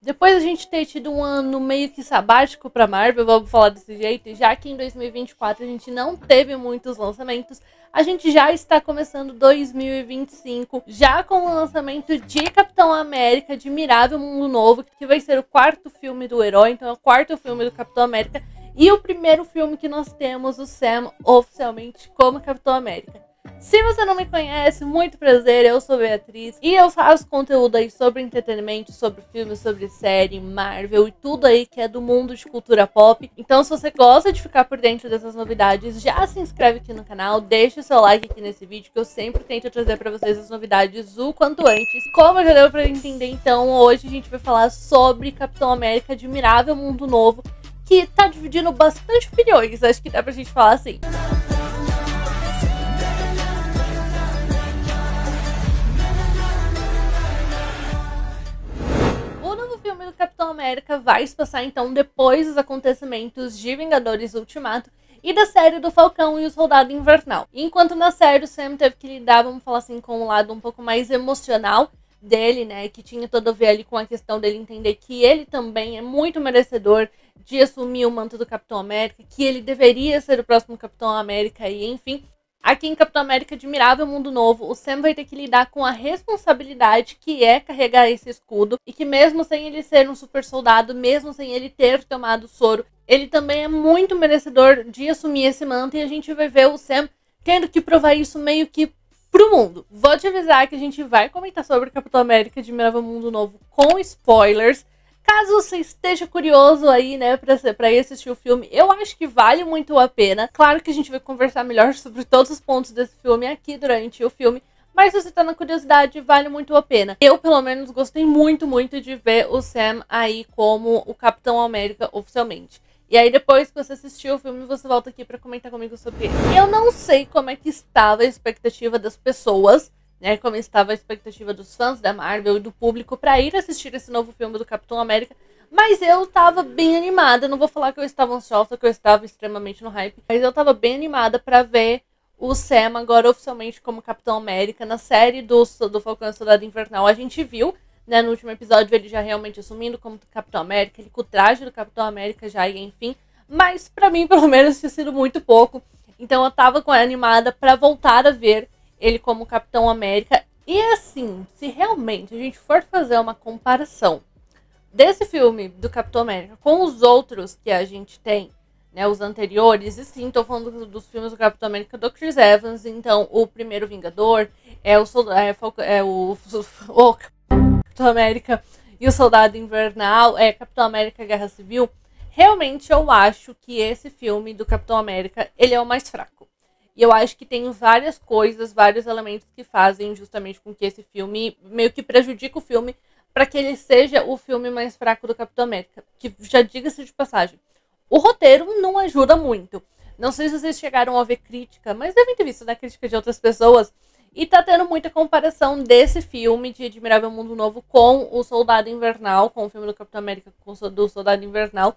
Depois a gente ter tido um ano meio que sabático pra Marvel, vamos falar desse jeito, já que em 2024 a gente não teve muitos lançamentos, a gente já está começando 2025, já com o lançamento de Capitão América, Admirável Mundo Novo, que vai ser o quarto filme do herói, então é o quarto filme do Capitão América, e o primeiro filme que nós temos o Sam oficialmente como Capitão América. Se você não me conhece, muito prazer, eu sou Beatriz e eu faço conteúdo aí sobre entretenimento, sobre filmes, sobre série, Marvel e tudo aí que é do mundo de cultura pop. Então se você gosta de ficar por dentro dessas novidades, já se inscreve aqui no canal, deixa o seu like aqui nesse vídeo que eu sempre tento trazer pra vocês as novidades o quanto antes. Como já deu pra entender, então, hoje a gente vai falar sobre Capitão América Admirável Mundo Novo, que tá dividindo bastante opiniões, acho que dá pra gente falar assim. O filme do Capitão América vai se passar então depois dos acontecimentos de Vingadores Ultimato e da série do Falcão e o Soldado Invernal. Enquanto na série o Sam teve que lidar, vamos falar assim, com um lado um pouco mais emocional dele, né, que tinha todo a ver ali com a questão dele entender que ele também é muito merecedor de assumir o manto do Capitão América, que ele deveria ser o próximo Capitão América e enfim. Aqui em Capitão América Admirável Mundo Novo, o Sam vai ter que lidar com a responsabilidade que é carregar esse escudo e que mesmo sem ele ser um super soldado, mesmo sem ele ter tomado soro, ele também é muito merecedor de assumir esse manto e a gente vai ver o Sam tendo que provar isso meio que pro mundo. Vou te avisar que a gente vai comentar sobre Capitão América Admirável Mundo Novo com spoilers. Caso você esteja curioso aí, né, pra ir assistir o filme, eu acho que vale muito a pena. Claro que a gente vai conversar melhor sobre todos os pontos desse filme aqui durante o filme, mas se você tá na curiosidade, vale muito a pena. Eu, pelo menos, gostei muito de ver o Sam aí como o Capitão América oficialmente. E aí, depois que você assistir o filme, você volta aqui pra comentar comigo sobre ele. Eu não sei como é que estava a expectativa das pessoas, né, como estava a expectativa dos fãs da Marvel e do público para ir assistir esse novo filme do Capitão América, mas eu tava bem animada, não vou falar que eu estava ansiosa, que eu estava extremamente no hype, mas eu tava bem animada para ver o Sam agora oficialmente como Capitão América. Na série do Falcão e Soldado Invernal a gente viu, né, no último episódio ele já realmente assumindo como Capitão América, ele com o traje do Capitão América já e enfim, mas para mim pelo menos tinha sido muito pouco, então eu tava animada para voltar a ver ele como Capitão América. E assim, se realmente a gente for fazer uma comparação desse filme do Capitão América com os outros que a gente tem, né, os anteriores, e sim, tô falando dos filmes do Capitão América do Chris Evans, então o primeiro Vingador, o Capitão América e o Soldado Invernal, Capitão América Guerra Civil, realmente eu acho que esse filme do Capitão América, ele é o mais fraco. E eu acho que tem várias coisas, vários elementos que fazem justamente com que esse filme meio que prejudica o filme para que ele seja o filme mais fraco do Capitão América. Que já diga-se de passagem, o roteiro não ajuda muito. Não sei se vocês chegaram a ver crítica, mas devem ter visto da crítica de outras pessoas. E tá tendo muita comparação desse filme de Admirável Mundo Novo com o Soldado Invernal, com o filme do Capitão América do Soldado Invernal.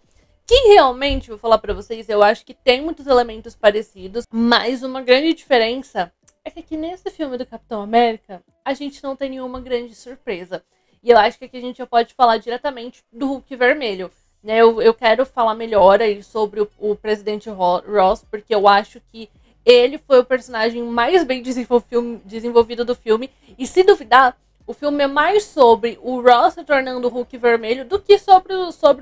Que realmente, vou falar pra vocês, eu acho que tem muitos elementos parecidos, mas uma grande diferença é que aqui nesse filme do Capitão América, a gente não tem nenhuma grande surpresa. E eu acho que aqui a gente já pode falar diretamente do Hulk Vermelho, né? Eu quero falar melhor aí sobre o Presidente Ross, porque eu acho que ele foi o personagem mais bem desenvolvido do filme, e se duvidar, o filme é mais sobre o Ross se tornando o Hulk Vermelho do que sobre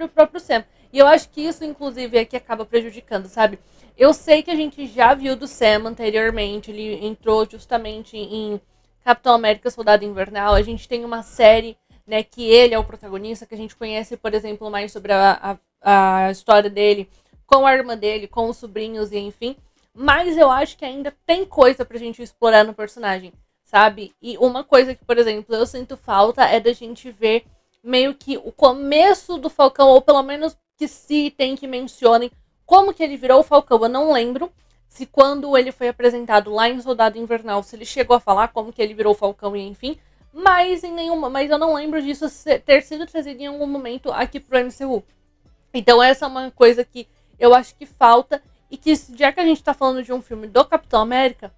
o próprio Sam. E eu acho que isso, inclusive, é que acaba prejudicando, sabe? Eu sei que a gente já viu do Sam anteriormente, ele entrou justamente em Capitão América Soldado Invernal. A gente tem uma série, né, que ele é o protagonista, que a gente conhece, por exemplo, mais sobre a história dele, com a irmã dele, com os sobrinhos e enfim. Mas eu acho que ainda tem coisa pra gente explorar no personagem, sabe? E uma coisa que, por exemplo, eu sinto falta é da gente ver meio que o começo do Falcão, ou pelo menos que se tem que mencionem como que ele virou o Falcão. Eu não lembro se quando ele foi apresentado lá em Soldado Invernal, se ele chegou a falar como que ele virou o Falcão e enfim, mas eu não lembro disso ter sido trazido em algum momento aqui pro MCU. Então essa é uma coisa que eu acho que falta, e que já que a gente tá falando de um filme do Capitão América,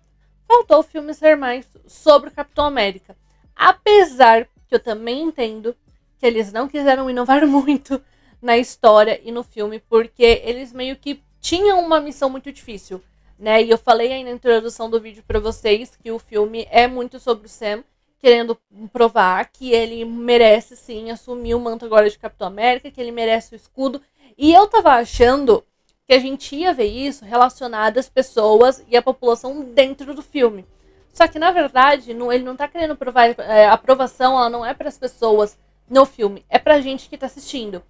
faltou o filme ser mais sobre o Capitão América. Apesar que eu também entendo que eles não quiseram inovar muito na história e no filme, porque eles meio que tinham uma missão muito difícil, né? E eu falei aí na introdução do vídeo pra vocês que o filme é muito sobre o Sam querendo provar que ele merece sim assumir o manto agora de Capitão América, que ele merece o escudo. E eu tava achando que a gente ia ver isso relacionado às pessoas e à população dentro do filme. Só que, na verdade, ele não tá querendo provar. A aprovação ela não é para as pessoas no filme, é pra gente que tá assistindo.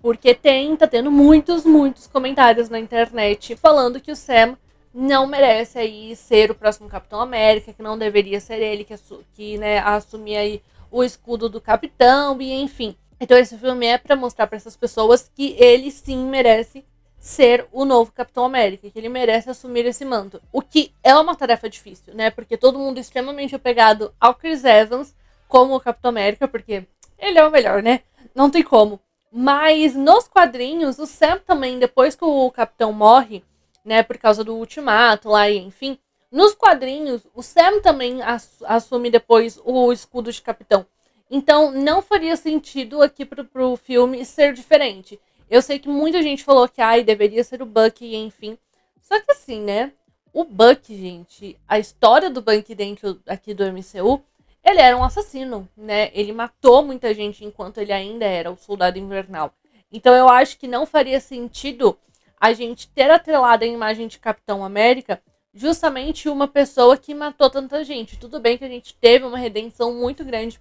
Porque tá tendo muitos comentários na internet falando que o Sam não merece aí ser o próximo Capitão América, que não deveria ser ele que né, assumir aí o escudo do Capitão, e enfim. Então esse filme é pra mostrar pra essas pessoas que ele sim merece ser o novo Capitão América, que ele merece assumir esse manto. O que é uma tarefa difícil, né? Porque todo mundo é extremamente apegado ao Chris Evans como o Capitão América, porque ele é o melhor, né? Não tem como. Mas nos quadrinhos, o Sam também, depois que o Capitão morre, né, por causa do ultimato lá e enfim, nos quadrinhos, o Sam também assume depois o escudo de Capitão. Então, não faria sentido aqui pro filme ser diferente. Eu sei que muita gente falou que deveria ser o Bucky, enfim. Só que assim, né? O Bucky, gente, a história do Bucky dentro aqui do MCU, ele era um assassino, né? Ele matou muita gente enquanto ele ainda era o Soldado Invernal. Então eu acho que não faria sentido a gente ter atrelado a imagem de Capitão América justamente uma pessoa que matou tanta gente. Tudo bem que a gente teve uma redenção muito grande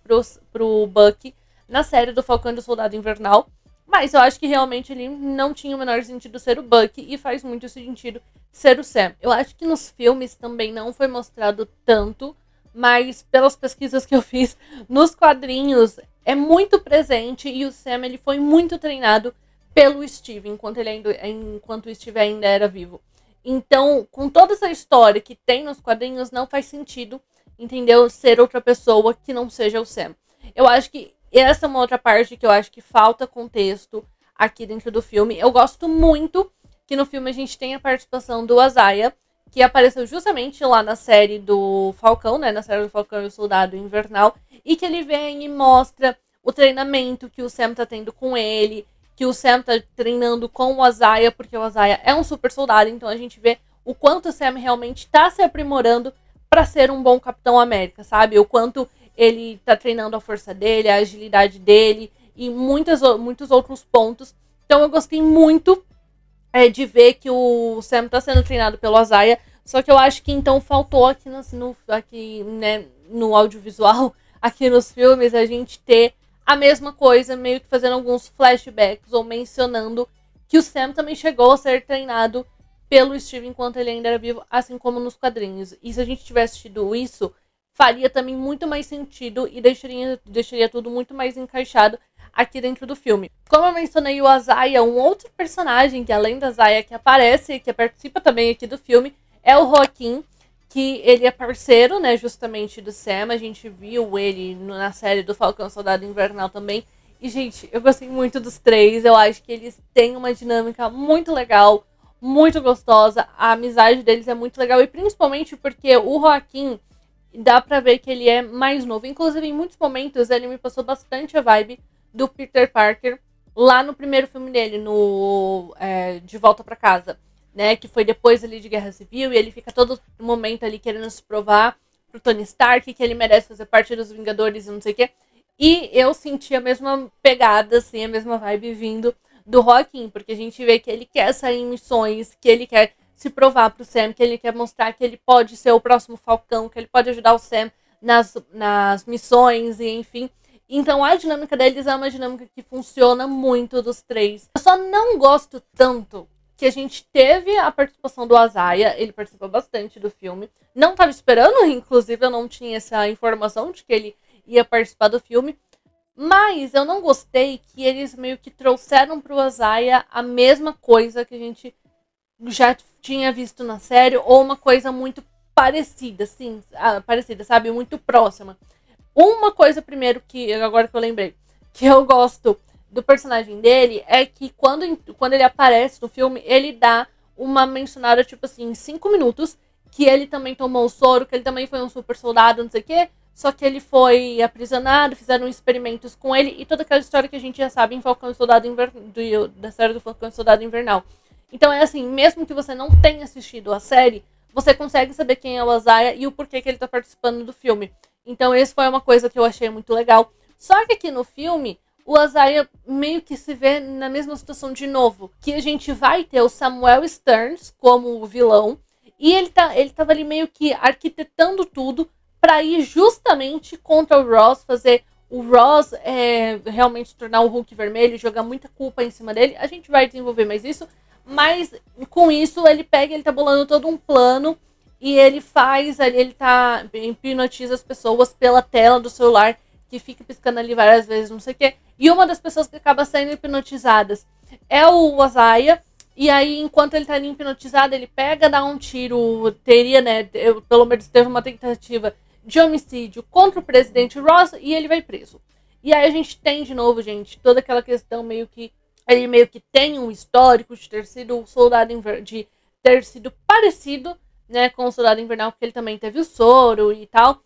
pro Bucky na série do Falcão e do Soldado Invernal, mas eu acho que realmente ele não tinha o menor sentido ser o Bucky e faz muito sentido ser o Sam. Eu acho que nos filmes também não foi mostrado tanto, mas pelas pesquisas que eu fiz nos quadrinhos é muito presente e o Sam ele foi muito treinado pelo Steve enquanto o Steve ainda era vivo. Então, com toda essa história que tem nos quadrinhos, não faz sentido, entendeu? Ser outra pessoa que não seja o Sam. Eu acho que essa é uma outra parte que eu acho que falta contexto aqui dentro do filme. Eu gosto muito que no filme a gente tem a participação do Isaiah, que apareceu justamente lá na série do Falcão, né? Na série do Falcão e o Soldado Invernal. E que ele vem e mostra o treinamento que o Sam tá tendo com ele, que o Sam tá treinando com o Isaiah, porque o Isaiah é um super soldado, então a gente vê o quanto o Sam realmente tá se aprimorando para ser um bom Capitão América, sabe? O quanto ele tá treinando a força dele, a agilidade dele e muitos outros pontos. Então eu gostei muito de ver que o Sam tá sendo treinado pelo Isaiah, só que eu acho que então faltou aqui no audiovisual, aqui nos filmes, a gente ter a mesma coisa, meio que fazendo alguns flashbacks ou mencionando que o Sam também chegou a ser treinado pelo Steve enquanto ele ainda era vivo, assim como nos quadrinhos. E se a gente tivesse tido isso, faria também muito mais sentido e deixaria tudo muito mais encaixado aqui dentro do filme. Como eu mencionei, o Isaiah, um outro personagem que além da Isaiah que aparece e que participa também aqui do filme, é o Joaquim, que ele é parceiro, né, justamente do Sam. A gente viu ele na série do Falcão Soldado Invernal também. E, gente, eu gostei muito dos três. Eu acho que eles têm uma dinâmica muito legal, muito gostosa. A amizade deles é muito legal. E principalmente porque o Joaquim, dá pra ver que ele é mais novo. Inclusive, em muitos momentos, ele me passou bastante a vibe do Peter Parker lá no primeiro filme dele, no De Volta Pra Casa. Né, que foi depois ali de Guerra Civil, e ele fica todo momento ali querendo se provar pro Tony Stark que ele merece fazer parte dos Vingadores e não sei o quê. E eu senti a mesma pegada, assim, a mesma vibe vindo do Joaquim, porque a gente vê que ele quer sair em missões, que ele quer se provar pro Sam, que ele quer mostrar que ele pode ser o próximo Falcão, que ele pode ajudar o Sam nas missões e enfim. Então a dinâmica deles é uma dinâmica que funciona muito dos três. Eu só não gosto tanto que a gente teve a participação do Isaiah, ele participou bastante do filme. Não estava esperando, inclusive eu não tinha essa informação de que ele ia participar do filme. Mas eu não gostei que eles meio que trouxeram pro Isaiah a mesma coisa que a gente já tinha visto na série, ou uma coisa muito parecida, assim, parecida, sabe? Muito próxima. Uma coisa primeiro que, agora que eu lembrei, que eu gosto do personagem dele é que quando ele aparece no filme, ele dá uma mencionada, tipo assim, em 5 minutos, que ele também tomou o soro, que ele também foi um super soldado, não sei o quê. só que ele foi aprisionado, fizeram experimentos com ele, e toda aquela história que a gente já sabe em Falcão e Soldado Invernal, da série do Falcão e Soldado Invernal. Então é assim, mesmo que você não tenha assistido a série, você consegue saber quem é o Isaiah e o porquê que ele tá participando do filme. Então isso foi uma coisa que eu achei muito legal. Só que aqui no filme, o Isaiah meio que se vê na mesma situação de novo. Que a gente vai ter o Samuel Stearns como o vilão. E ele tava ali meio que arquitetando tudo para ir justamente contra o Ross, fazer o Ross realmente se tornar o Hulk vermelho, jogar muita culpa em cima dele. A gente vai desenvolver mais isso. Mas com isso ele tá bolando todo um plano. E ele hipnotiza as pessoas pela tela do celular, que fica piscando ali várias vezes, não sei o quê. E uma das pessoas que acaba sendo hipnotizadas é o Isaiah. E aí, enquanto ele tá ali hipnotizado, ele pega, dá um tiro, pelo menos teve uma tentativa de homicídio contra o presidente Ross, e ele vai preso. E aí a gente tem, de novo, gente, toda aquela questão ele meio que tem um histórico de ter sido de ter sido parecido, né, com o Soldado Invernal, porque ele também teve o soro e tal.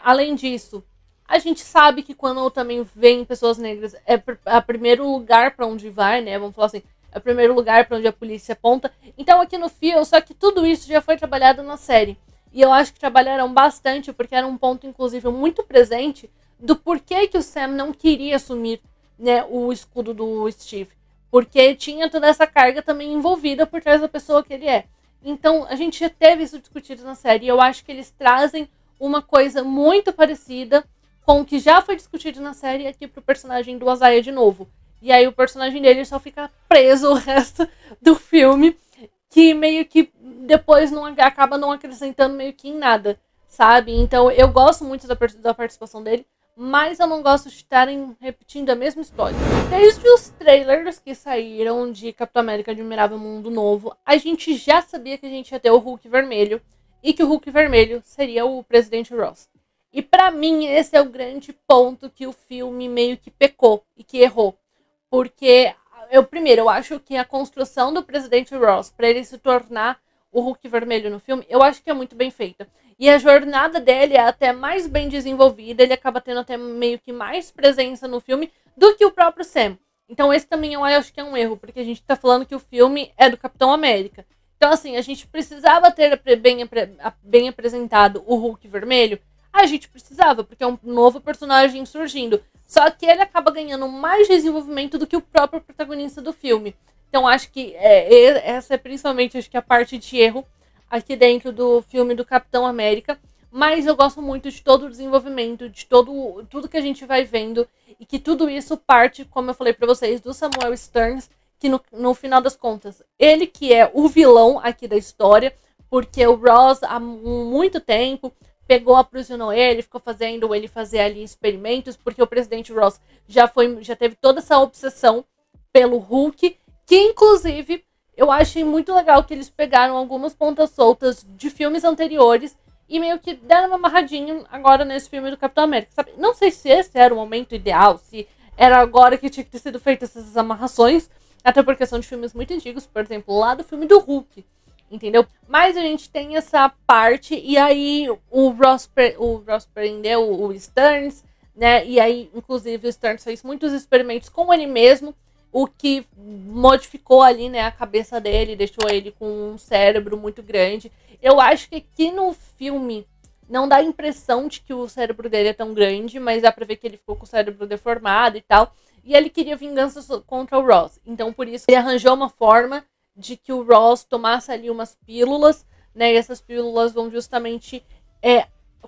Além disso, a gente sabe que quando também vem pessoas negras, é o primeiro lugar para onde vai, né? Vamos falar assim, é o primeiro lugar para onde a polícia aponta. Então aqui no filme, só que tudo isso já foi trabalhado na série. E eu acho que trabalharam bastante, porque era um ponto, inclusive, muito presente do porquê que o Sam não queria assumir, né, o escudo do Steve. Porque tinha toda essa carga também envolvida por trás da pessoa que ele é. Então a gente já teve isso discutido na série. E eu acho que eles trazem uma coisa muito parecida com o que já foi discutido na série aqui pro personagem do Isaiah de novo. E aí o personagem dele só fica preso o resto do filme, que meio que depois acaba não acrescentando meio que em nada, sabe? Então eu gosto muito da participação dele, mas eu não gosto de estarem repetindo a mesma história. Desde os trailers que saíram de Capitão América Admirável Mundo Novo, a gente já sabia que a gente ia ter o Hulk vermelho, e que o Hulk vermelho seria o presidente Ross. E pra mim esse é o grande ponto que o filme meio que pecou e que errou. Porque eu acho que a construção do presidente Ross para ele se tornar o Hulk vermelho no filme, eu acho que é muito bem feita. E a jornada dele é até mais bem desenvolvida, ele acaba tendo até meio que mais presença no filme do que o próprio Sam. Então esse também eu acho que é um erro, porque a gente tá falando que o filme é do Capitão América. Então assim, a gente precisava ter bem apresentado o Hulk vermelho. A gente precisava, porque é um novo personagem surgindo. Só que ele acaba ganhando mais desenvolvimento do que o próprio protagonista do filme. Então acho que essa é principalmente acho que a parte de erro aqui dentro do filme do Capitão América. Mas eu gosto muito de todo o desenvolvimento, de tudo que a gente vai vendo. E que tudo isso parte, como eu falei pra vocês, do Samuel Stearns. Que no final das contas, ele que é o vilão aqui da história. Porque o Ross há muito tempo aprisionou ele, ficou fazendo ele fazer ali experimentos, porque o presidente Ross já teve toda essa obsessão pelo Hulk, que inclusive eu achei muito legal que eles pegaram algumas pontas soltas de filmes anteriores e meio que deram uma amarradinha agora nesse filme do Capitão América, sabe? Não sei se esse era o momento ideal, se era agora que tinha que ter sido feitas essas amarrações, até porque são de filmes muito antigos, por exemplo, lá do filme do Hulk. Entendeu? Mas a gente tem essa parte, e aí o Ross prendeu o Stearns, né? E aí, inclusive, o Stearns fez muitos experimentos com ele mesmo, o que modificou ali, né, a cabeça dele, deixou ele com um cérebro muito grande. Eu acho que aqui no filme não dá a impressão de que o cérebro dele é tão grande, mas dá pra ver que ele ficou com o cérebro deformado e tal. E ele queria vingança contra o Ross. Então, por isso, ele arranjou uma forma de que o Ross tomasse ali umas pílulas, né? E essas pílulas vão justamente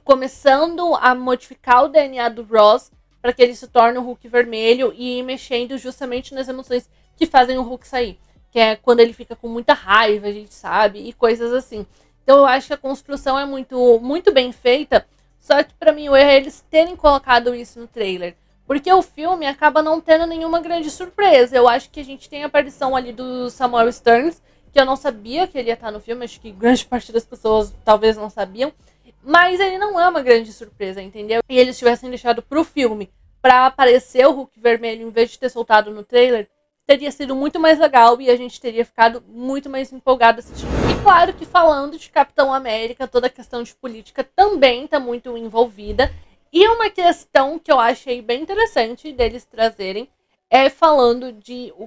começando a modificar o DNA do Ross para que ele se torne o Hulk vermelho e ir mexendo justamente nas emoções que fazem o Hulk sair. Que é quando ele fica com muita raiva, a gente sabe, e coisas assim. Então eu acho que a construção é muito, muito bem feita, só que pra mim o erro é eles terem colocado isso no trailer. Porque o filme acaba não tendo nenhuma grande surpresa. Eu acho que a gente tem a aparição ali do Samuel Stearns, que eu não sabia que ele ia estar no filme. Acho que grande parte das pessoas talvez não sabiam. Mas ele não é uma grande surpresa, entendeu? E eles tivessem deixado pro filme pra aparecer o Hulk vermelho, em vez de ter soltado no trailer, teria sido muito mais legal e a gente teria ficado muito mais empolgado assistindo. E claro que falando de Capitão América, toda a questão de política também está muito envolvida. E uma questão que eu achei bem interessante deles trazerem é falando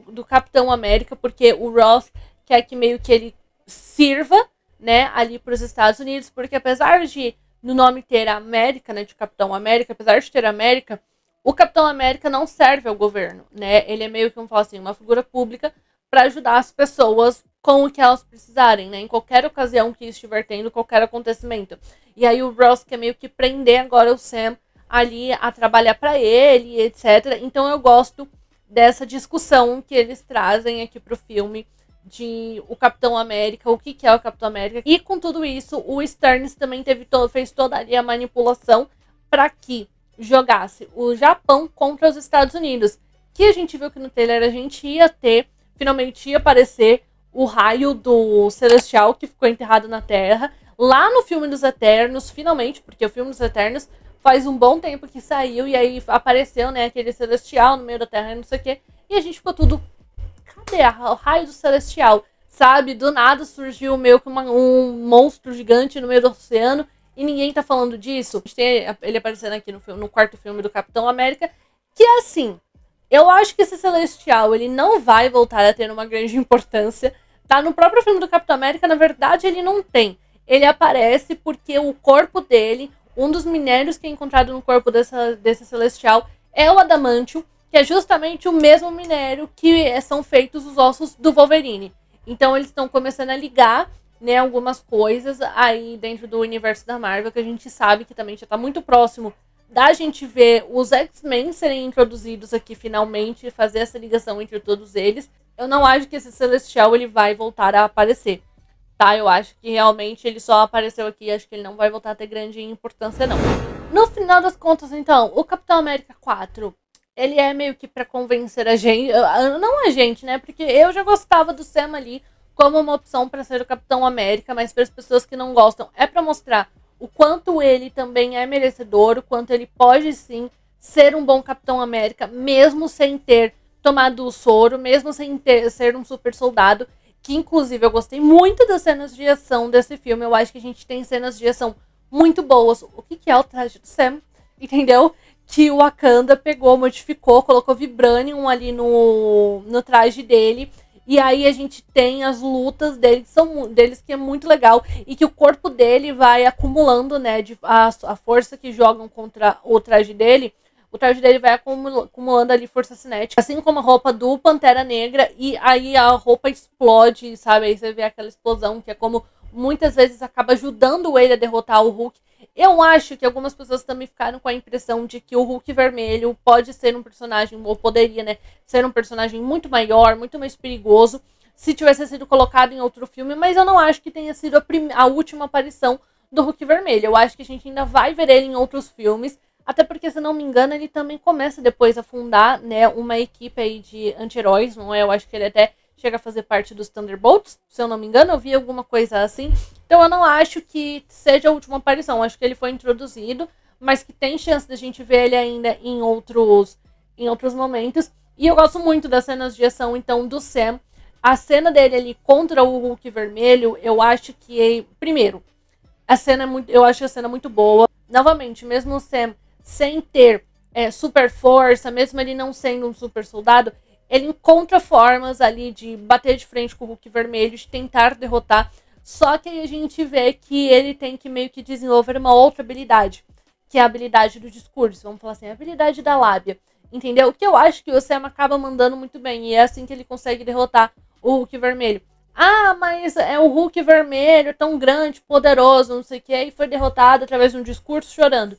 do Capitão América, porque o Ross quer que meio que ele sirva, né, ali para os Estados Unidos, porque apesar de no nome ter a América, né, de Capitão América, apesar de ter América, o Capitão América não serve ao governo, né? Ele é meio que, vamos falar assim, uma figura pública para ajudar as pessoas com o que elas precisarem, né? Em qualquer ocasião que estiver tendo, qualquer acontecimento. E aí o Ross quer meio que prender agora o Sam ali a trabalhar para ele, etc. Então eu gosto dessa discussão que eles trazem aqui pro filme de o Capitão América, o que é o Capitão América. E com tudo isso, o Sterns também fez toda ali a manipulação para que jogasse o Japão contra os Estados Unidos. Que a gente viu que no trailer a gente ia ter, finalmente ia aparecer o raio do Celestial que ficou enterrado na Terra. Lá no filme dos Eternos, finalmente, porque o filme dos Eternos faz um bom tempo que saiu e aí apareceu, né, aquele Celestial no meio da Terra e não sei o que. E a gente ficou tudo, cadê o raio do Celestial? Sabe, do nada surgiu meio que um monstro gigante no meio do oceano. E ninguém tá falando disso. A gente tem ele aparecendo aqui no quarto filme do Capitão América. Que é assim, eu acho que esse Celestial, ele não vai voltar a ter uma grande importância. Tá no próprio filme do Capitão América, na verdade, ele não tem. Ele aparece porque o corpo dele, um dos minérios que é encontrado no corpo desse Celestial, é o adamantium, que é justamente o mesmo minério que são feitos os ossos do Wolverine. Então eles estão começando a ligar, né, algumas coisas aí dentro do universo da Marvel, que a gente sabe que também já tá muito próximo da gente ver os X-Men serem introduzidos aqui finalmente, fazer essa ligação entre todos eles. Eu não acho que esse Celestial ele vai voltar a aparecer, tá? Eu acho que realmente ele só apareceu aqui, acho que ele não vai voltar a ter grande importância não. No final das contas, então, o Capitão América 4, ele é meio que pra convencer a gente, não a gente, né, porque eu já gostava do Sam ali como uma opção para ser o Capitão América, mas para as pessoas que não gostam é para mostrar o quanto ele também é merecedor, o quanto ele pode sim ser um bom Capitão América, mesmo sem ter tomado o soro, mesmo sem ser um super soldado, que inclusive eu gostei muito das cenas de ação desse filme, eu acho que a gente tem cenas de ação muito boas. O que é o traje do Sam, entendeu? Que o Wakanda pegou, modificou, colocou Vibranium ali no traje dele. E aí a gente tem as lutas deles que é muito legal. E que o corpo dele vai acumulando, né? A força que jogam contra o traje dele. O traje dele vai acumulando ali força cinética. Assim como a roupa do Pantera Negra. E aí a roupa explode, sabe? Aí você vê aquela explosão que é como muitas vezes acaba ajudando ele a derrotar o Hulk. Eu acho que algumas pessoas também ficaram com a impressão de que o Hulk vermelho pode ser um personagem, ou poderia, né, ser um personagem muito maior, muito mais perigoso, se tivesse sido colocado em outro filme, mas eu não acho que tenha sido a última aparição do Hulk vermelho. Eu acho que a gente ainda vai ver ele em outros filmes, até porque, se não me engano, ele também começa depois a fundar, né, uma equipe aí de anti-heróis, não é? Eu acho que ele até chega a fazer parte dos Thunderbolts, se eu não me engano, eu vi alguma coisa assim. Então eu não acho que seja a última aparição, acho que ele foi introduzido, mas que tem chance da gente ver ele ainda em outros momentos. E eu gosto muito das cenas de ação, então, do Sam. A cena dele ali contra o Hulk vermelho, eu acho que, primeiro, eu acho a cena muito boa. Novamente, mesmo o Sam sem ter super força, mesmo ele não sendo um super soldado, ele encontra formas ali de bater de frente com o Hulk vermelho, de tentar derrotar. Só que aí a gente vê que ele tem que meio que desenvolver uma outra habilidade, que é a habilidade do discurso, vamos falar assim, a habilidade da lábia, entendeu? Que eu acho que o Sam acaba mandando muito bem, e é assim que ele consegue derrotar o Hulk vermelho. Ah, mas é o Hulk vermelho, tão grande, poderoso, não sei o que, e foi derrotado através de um discurso chorando.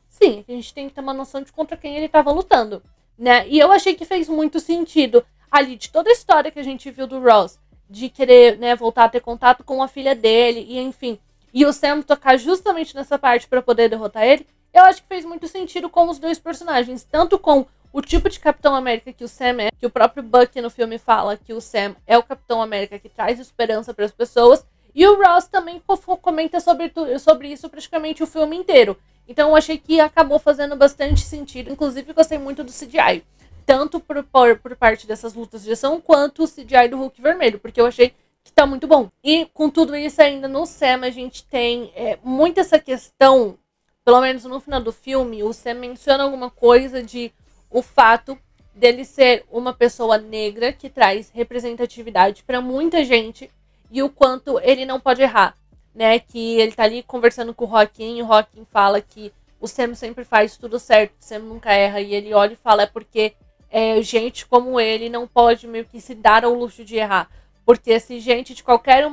Sim, a gente tem que ter uma noção de contra quem ele estava lutando, né? E eu achei que fez muito sentido ali, de toda a história que a gente viu do Ross, de querer, né, voltar a ter contato com a filha dele, e enfim, e o Sam tocar justamente nessa parte para poder derrotar ele, eu acho que fez muito sentido com os dois personagens, tanto com o tipo de Capitão América que o Sam é, que o próprio Bucky no filme fala que o Sam é o Capitão América que traz esperança para as pessoas, e o Ross também comenta sobre isso praticamente o filme inteiro. Então eu achei que acabou fazendo bastante sentido, inclusive gostei muito do CGI. tanto por parte dessas lutas de ação, quanto o CGI do Hulk vermelho, porque eu achei que tá muito bom. E com tudo isso ainda no Sam, a gente tem muito essa questão, pelo menos no final do filme, o Sam menciona alguma coisa de o fato dele ser uma pessoa negra que traz representatividade para muita gente e o quanto ele não pode errar, né? Que ele tá ali conversando com o Joaquim e o Joaquim fala que o Sam sempre faz tudo certo, o Sam nunca erra, e ele olha e fala é porque gente como ele não pode meio que se dar ao luxo de errar. Porque se gente de qualquer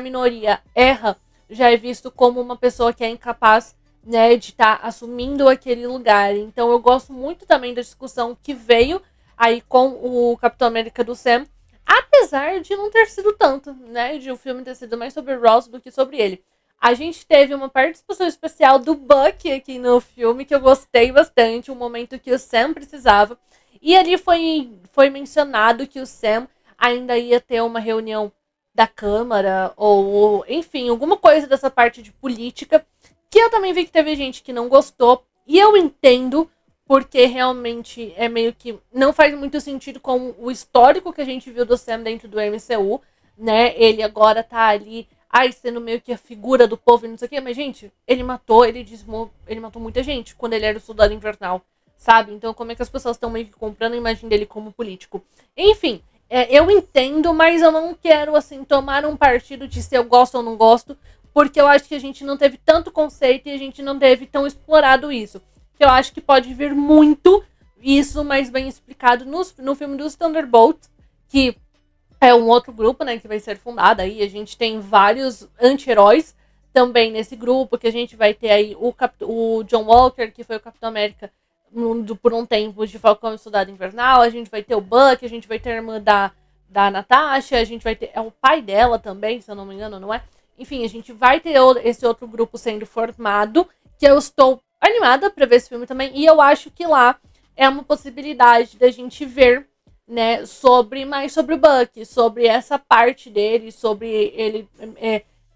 minoria erra, já é visto como uma pessoa que é incapaz, né, de estar assumindo aquele lugar. Então eu gosto muito também da discussão que veio aí com o Capitão América do Sam, apesar de não ter sido tanto, né, de o filme ter sido mais sobre Ross do que sobre ele. A gente teve uma participação especial do Bucky aqui no filme, que eu gostei bastante, um momento que o Sam precisava. E ali foi mencionado que o Sam ainda ia ter uma reunião da Câmara, ou enfim, alguma coisa dessa parte de política, que eu também vi que teve gente que não gostou, e eu entendo, porque realmente é meio que não faz muito sentido com o histórico que a gente viu do Sam dentro do MCU, né? Ele agora tá ali, sendo meio que a figura do povo e não sei o quê, mas gente, ele matou muita gente quando ele era o Soldado Invernal, sabe? Então como é que as pessoas estão meio que comprando a imagem dele como político? Enfim, eu entendo, mas eu não quero, assim, tomar um partido de se eu gosto ou não gosto, porque eu acho que a gente não teve tanto conceito e a gente não teve tão explorado isso. Que eu acho que pode vir muito isso mais bem explicado no filme dos Thunderbolts, que é um outro grupo, né, que vai ser fundado aí. A gente tem vários anti-heróis também nesse grupo, que a gente vai ter aí o John Walker, que foi o Capitão América por um tempo de Falcão e Soldado Invernal, a gente vai ter o Buck, a gente vai ter a irmã da Natasha, a gente vai ter o pai dela também, se eu não me engano, não é? Enfim, a gente vai ter esse outro grupo sendo formado, que eu estou animada pra ver esse filme também, e eu acho que lá é uma possibilidade da gente ver, né, mais sobre o Buck, sobre essa parte dele, sobre ele,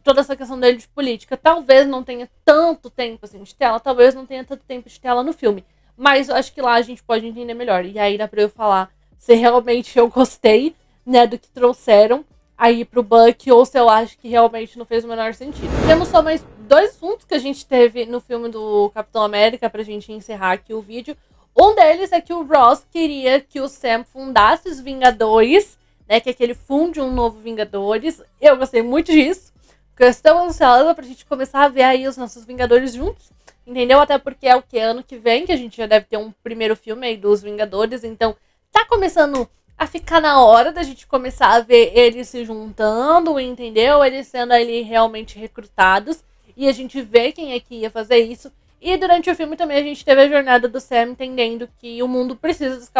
toda essa questão dele de política. Talvez não tenha tanto tempo assim de tela, talvez não tenha tanto tempo de tela no filme, mas eu acho que lá a gente pode entender melhor. E aí dá pra eu falar se realmente eu gostei, né, do que trouxeram aí pro Buck, ou se eu acho que realmente não fez o menor sentido. Temos só mais 2 assuntos que a gente teve no filme do Capitão América pra gente encerrar aqui o vídeo. Um deles é que o Ross queria que o Sam fundasse os Vingadores, né, que é que ele funde um novo Vingadores. Eu gostei muito disso, porque eu estou ansiosa pra gente começar a ver aí os nossos Vingadores juntos. Entendeu? Até porque é o que? Ano que vem, que a gente já deve ter um primeiro filme aí dos Vingadores. Então, tá começando a ficar na hora da gente começar a ver eles se juntando, entendeu? Eles sendo ali realmente recrutados. E a gente vê quem é que ia fazer isso. E durante o filme também a gente teve a jornada do Sam entendendo que o mundo precisa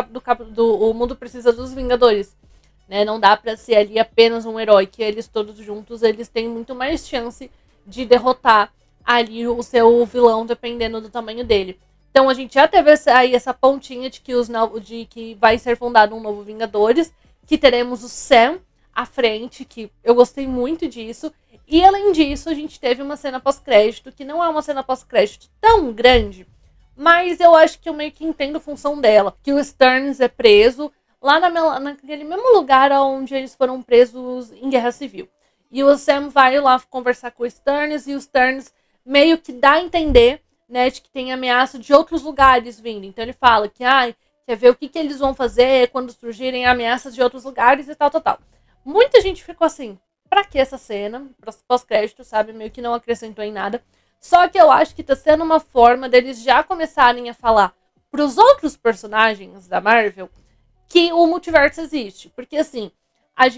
o mundo precisa dos Vingadores. Né? Não dá pra ser ali apenas um herói, que eles todos juntos, eles têm muito mais chance de derrotar ali o seu vilão, dependendo do tamanho dele. Então a gente já teve aí essa pontinha de que vai ser fundado um novo Vingadores, que teremos o Sam à frente, que eu gostei muito disso. E além disso, a gente teve uma cena pós-crédito, que não é uma cena pós-crédito tão grande, mas eu acho que eu meio que entendo a função dela. Que o Sterns é preso lá naquele mesmo lugar onde eles foram presos em Guerra Civil. E o Sam vai lá conversar com o Sterns, e o Sterns meio que dá a entender, né, de que tem ameaça de outros lugares vindo. Então ele fala que quer ver o que eles vão fazer quando surgirem ameaças de outros lugares e tal. Muita gente ficou assim, pra que essa cena? Pós-crédito, sabe? Meio que não acrescentou em nada. Só que eu acho que tá sendo uma forma deles já começarem a falar pros outros personagens da Marvel que o multiverso existe. Porque assim,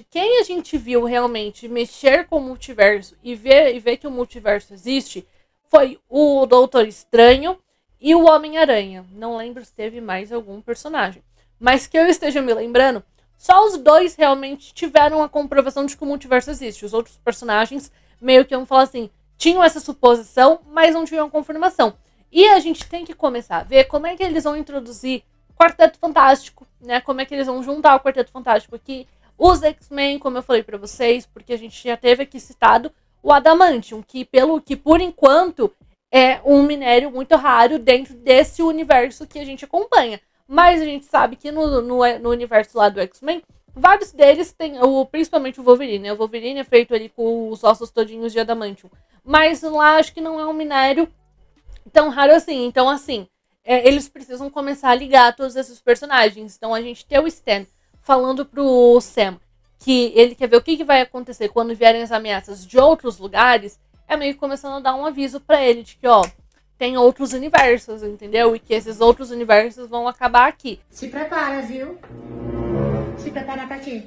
quem a gente viu realmente mexer com o multiverso e ver que o multiverso existe foi o Doutor Estranho e o Homem-Aranha. Não lembro se teve mais algum personagem. Mas que eu esteja me lembrando, só os 2 realmente tiveram a comprovação de que o multiverso existe. Os outros personagens meio que, vamos falar assim, tinham essa suposição, mas não tinham confirmação. E a gente tem que começar a ver como é que eles vão introduzir o Quarteto Fantástico, né? Como é que eles vão juntar o Quarteto Fantástico aqui. Os X-Men, como eu falei pra vocês, porque a gente já teve aqui citado o Adamantium, que por enquanto é um minério muito raro dentro desse universo que a gente acompanha. mas a gente sabe que no universo lá do X-Men, vários deles têm, principalmente o Wolverine, né? O Wolverine é feito ali com os ossos todinhos de adamantium, mas lá acho que não é um minério tão raro assim. Então, assim, eles precisam começar a ligar todos esses personagens. Então, a gente tem o Stan falando pro Sam que ele quer ver o que vai acontecer quando vierem as ameaças de outros lugares, é meio que começando a dar um aviso pra ele de que, ó, tem outros universos, entendeu? E que esses outros universos vão acabar aqui. Se prepara, viu? Se prepara pra quê?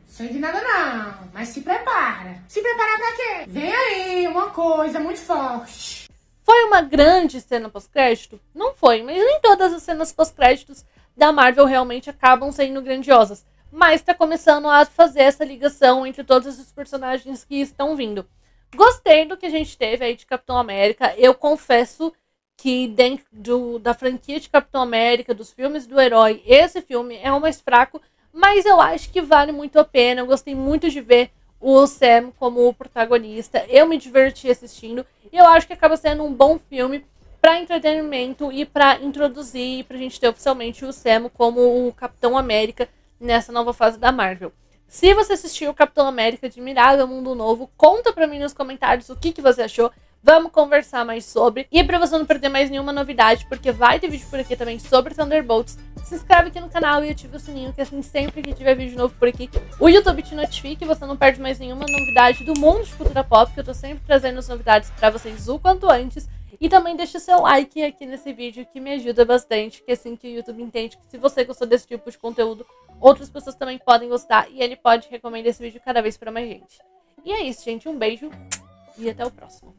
Sei de nada não, mas se prepara. Se prepara pra quê? Vem aí, uma coisa muito forte. Foi uma grande cena pós-crédito? Não foi, mas nem todas as cenas pós-créditos da Marvel realmente acabam sendo grandiosas. Mas tá começando a fazer essa ligação entre todos os personagens que estão vindo. Gostei do que a gente teve aí de Capitão América. Eu confesso que dentro da franquia de Capitão América, dos filmes do herói, esse filme é o mais fraco, mas eu acho que vale muito a pena. Eu gostei muito de ver o Sam como o protagonista. Eu me diverti assistindo e eu acho que acaba sendo um bom filme para entretenimento e para introduzir, pra gente ter oficialmente o Sam como o Capitão América nessa nova fase da Marvel. Se você assistiu o Capitão América Admirável Mundo Novo, conta pra mim nos comentários o que você achou. Vamos conversar mais sobre. E pra você não perder mais nenhuma novidade, porque vai ter vídeo por aqui também sobre Thunderbolts, se inscreve aqui no canal e ativa o sininho, que assim sempre que tiver vídeo novo por aqui, o YouTube te notifica e você não perde mais nenhuma novidade do mundo de cultura pop, que eu tô sempre trazendo as novidades pra vocês o quanto antes. E também deixa seu like aqui nesse vídeo, que me ajuda bastante, que é assim que o YouTube entende que se você gostou desse tipo de conteúdo, outras pessoas também podem gostar e ele pode recomendar esse vídeo cada vez para mais gente. E é isso, gente. Um beijo e até o próximo.